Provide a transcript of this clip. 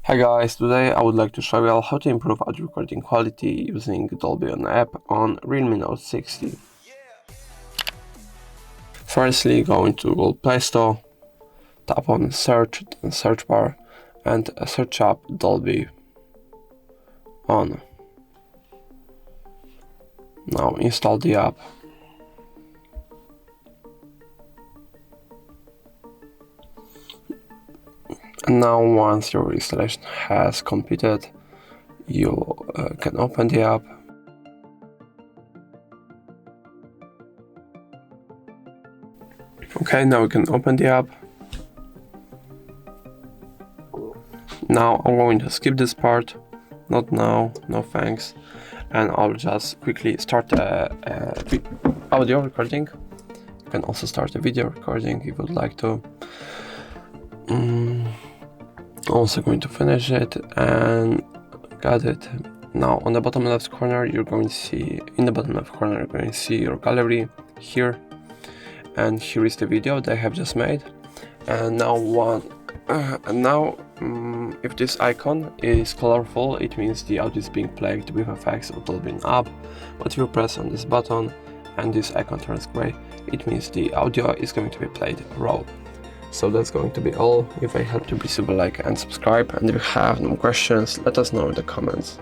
Hi guys, today I would like to show you how to improve audio recording quality using Dolby on app on Realme Note 60. Firstly, go into Google Play Store, tap on search in the search bar and search up Dolby on. Now install the app. And now once your installation has completed, you can open the app. Okay, now we can open the app. Now I'm going to skip this part, not now, no thanks, and I'll just quickly start the audio recording. You can also start a video recording if you would like to. Also going to finish it and got it. Now on the bottom left corner you're going to see, your gallery here, and here is the video they have just made. And now if this icon is colorful, it means the audio is being played with effects of Dolby app. But if you press on this button and this icon turns gray, it means the audio is going to be played raw. So that's going to be all. If I helped you, please leave a like and subscribe, and if you have no questions, let us know in the comments.